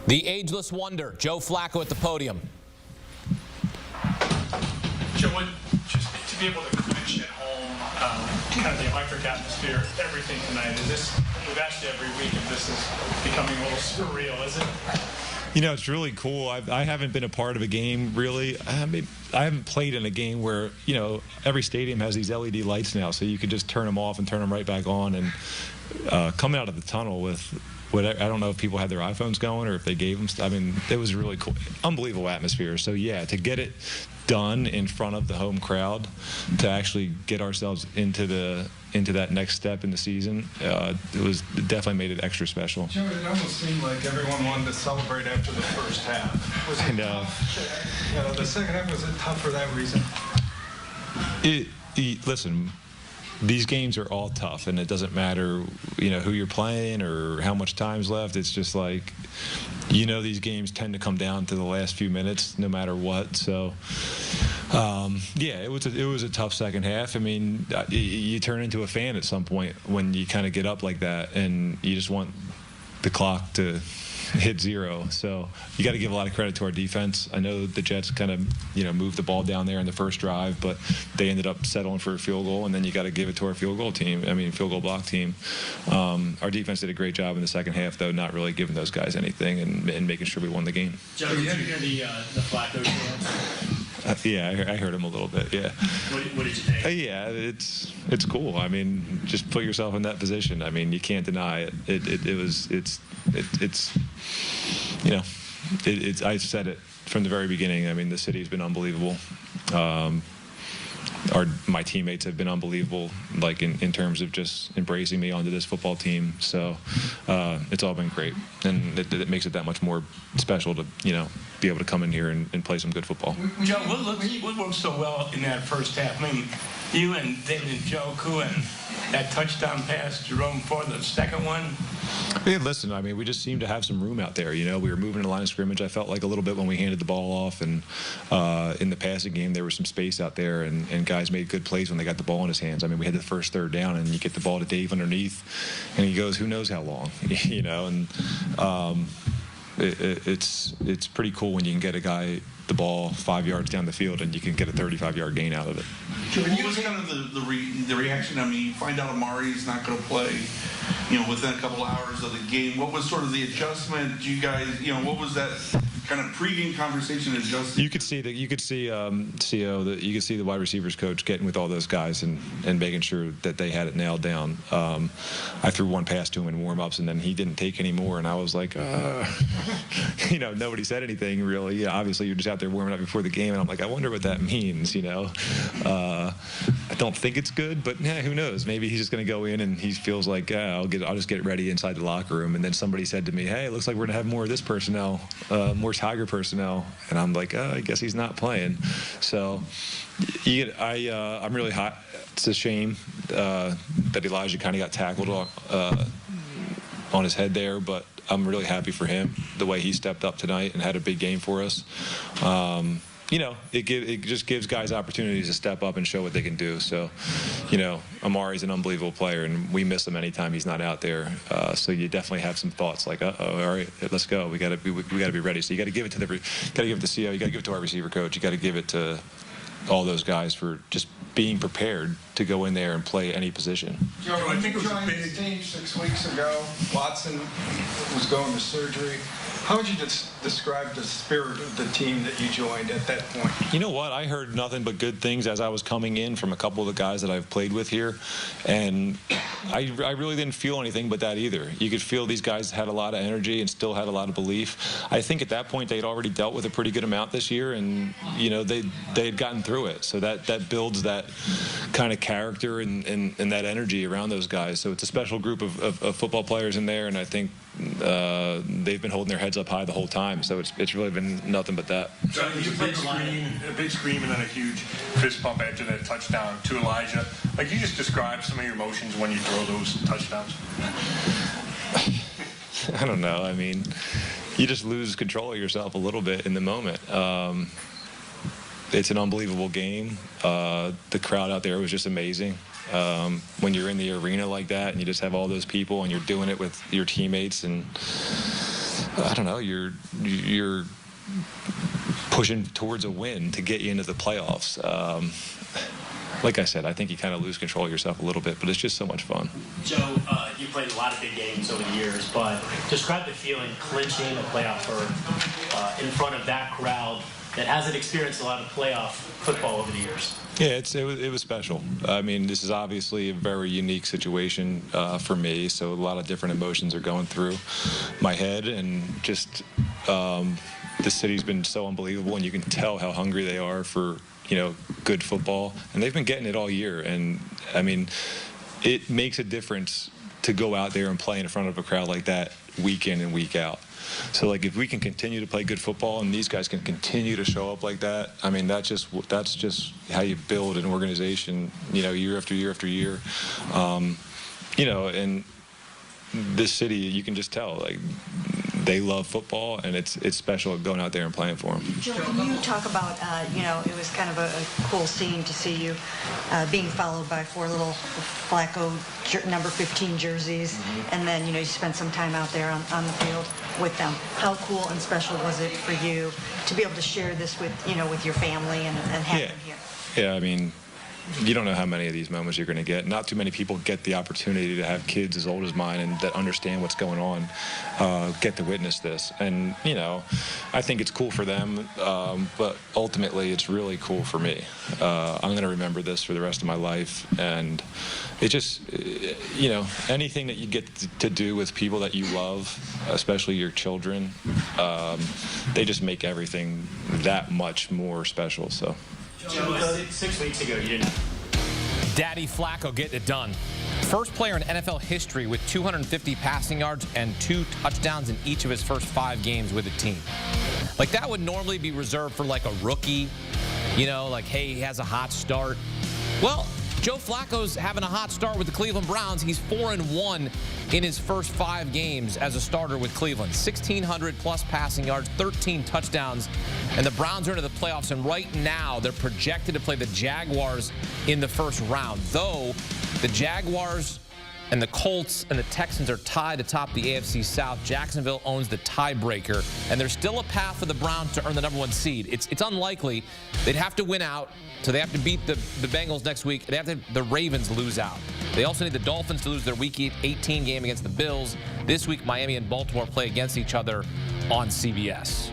The ageless wonder, Joe Flacco at the podium. Joe, just to be able to clinch at home, kind of the electric atmosphere, everything tonight, we've asked you every week if this is becoming a little surreal, is it? You know, it's really cool. I haven't been a part of a game, really. I haven't played in a game where, you know, every stadium has these LED lights now, so you could just turn them off and turn them right back on. And coming out of the tunnel with I don't know if people had their iPhones going or if they gave them. I mean, it was really cool, unbelievable atmosphere. So yeah, to get it done in front of the home crowd, to actually get ourselves into that next step in the season, it definitely made it extra special. Joe, it almost seemed like everyone wanted to celebrate after the first half. Was it tough? You know, the second half, was it tough for that reason? Listen, these games are all tough, and it doesn't matter, you know, who you're playing or how much time's left. It's just like, you know, these games tend to come down to the last few minutes, no matter what. So, yeah, it was a tough second half. I mean, you turn into a fan at some point when you kind of get up like that, and you just want the clock to hit zero. So you got to give a lot of credit to our defense. I know the Jets kind of, you know, moved the ball down there in the first drive, but they ended up settling for a field goal, and then you got to give it to our field goal block team. Our defense did a great job in the second half, though, not really giving those guys anything and making sure we won the game. Joe, did you hear the Flacco chants? Yeah, I heard him a little bit. Yeah. What did you think? Yeah, it's cool. I mean, just put yourself in that position. I mean, you can't deny it. It's you know, I said it from the very beginning. I mean, the city's been unbelievable. My teammates have been unbelievable, like in terms of just embracing me onto this football team. So it's all been great, and it makes it that much more special to, you know, be able to come in here and play some good football. Joe, what worked so well in that first half? I mean, you and David and Joe and that touchdown pass, Jerome, for the second one. Yeah, listen, I mean, we just seemed to have some room out there. You know, we were moving in the line of scrimmage, I felt like, a little bit when we handed the ball off. And in the passing game, there was some space out there, and guys made good plays when they got the ball in his hands. I mean, we had the first third down, and you get the ball to Dave underneath, and he goes, who knows how long, you know. And it's pretty cool when you can get a guy the ball 5 yards down the field and you can get a 35-yard gain out of it. What was kind of the reaction? I mean, you find out Amari's not going to play, you know, within a couple hours of the game. What was sort of the adjustment? You guys, you know, what was that kind of pregame conversation adjusting? You could see the wide receivers coach getting with all those guys and making sure that they had it nailed down. I threw one pass to him in warm-ups, and then he didn't take any more, and I was like, you know, nobody said anything really. Yeah, obviously you're just out there warming up before the game, and I'm like, I wonder what that means, you know. I don't think it's good, but yeah, who knows? Maybe he's just going to go in and he feels like, I'll just get ready inside the locker room. And then somebody said to me, hey, it looks like we're going to have more of this personnel, more Tiger personnel. And I'm like, I guess he's not playing. So I'm really hot. It's a shame that Elijah kind of got tackled on his head there, but I'm really happy for him, the way he stepped up tonight and had a big game for us. You know, it just gives guys opportunities to step up and show what they can do. So, you know, Amari's an unbelievable player, and we miss him anytime he's not out there. So you definitely have some thoughts like, all right, let's go. We got to be ready. So you got to give it to CO. You got to give it to our receiver coach. You got to give it to all those guys for just being prepared to go in there and play any position. Joe, I think it was a big team 6 weeks ago. Watson was going to surgery. How would you describe the spirit of the team that you joined at that point? You know what? I heard nothing but good things as I was coming in from a couple of the guys that I've played with here, and I really didn't feel anything but that either. You could feel these guys had a lot of energy and still had a lot of belief. I think at that point they'd already dealt with a pretty good amount this year, and you know they had gotten through it. So that builds that kind of character and that energy around those guys. So it's a special group of football players in there, and I think they've been holding their heads up high the whole time. So it's really been nothing but that. So a big scream, and then a huge fist pump after that touchdown to Elijah. Like, you just describe some of your emotions when you throw those touchdowns. I don't know. I mean, you just lose control of yourself a little bit in the moment. It's an unbelievable game. The crowd out there was just amazing. When you're in the arena like that and you just have all those people and you're doing it with your teammates, and I don't know, you're pushing towards a win to get you into the playoffs. Like I said, I think you kind of lose control of yourself a little bit, but it's just so much fun. Joe, you played a lot of big games over the years, but describe the feeling clinching a playoff berth in front of that crowd that hasn't experienced a lot of playoff football over the years. Yeah, it was special. I mean, this is obviously a very unique situation for me, so a lot of different emotions are going through my head, and just this city's been so unbelievable, and you can tell how hungry they are for, you know, good football, and they've been getting it all year. And I mean, it makes a difference to go out there and play in front of a crowd like that week in and week out. So, like, if we can continue to play good football and these guys can continue to show up like that, I mean, that's just how you build an organization, you know, year after year after year. You know, and this city, you can just tell, like, they love football, and it's special going out there and playing for them. Joe, can you talk about, you know, it was kind of a cool scene to see you being followed by 4 little Flacco number 15 jerseys, and then, you know, you spent some time out there on the field with them. How cool and special was it for you to be able to share this with, you know, with your family and have them here? Yeah, I mean, you don't know how many of these moments you're going to get. Not too many people get the opportunity to have kids as old as mine and that understand what's going on, get to witness this. And, you know, I think it's cool for them, but ultimately it's really cool for me. I'm going to remember this for the rest of my life. And it just, you know, anything that you get to do with people that you love, especially your children, they just make everything that much more special. So. Joe, 6 weeks ago, you didn't. Daddy Flacco getting it done. First player in NFL history with 250 passing yards and 2 touchdowns in each of his first 5 games with the team. Like, that would normally be reserved for, like, a rookie, you know, like, hey, he has a hot start. Well, Joe Flacco's having a hot start with the Cleveland Browns. He's 4-1 in his first 5 games as a starter with Cleveland. 1,600 plus passing yards, 13 touchdowns, and the Browns are into the playoffs. And right now, they're projected to play the Jaguars in the first round. Though the Jaguars and the Colts and the Texans are tied atop the AFC South. Jacksonville owns the tiebreaker, and there's still a path for the Browns to earn the #1 seed. It's unlikely. They'd have to win out, so they have to beat the Bengals next week. They have to the Ravens lose out. They also need the Dolphins to lose their Week 18 game against the Bills. This week, Miami and Baltimore play against each other on CBS.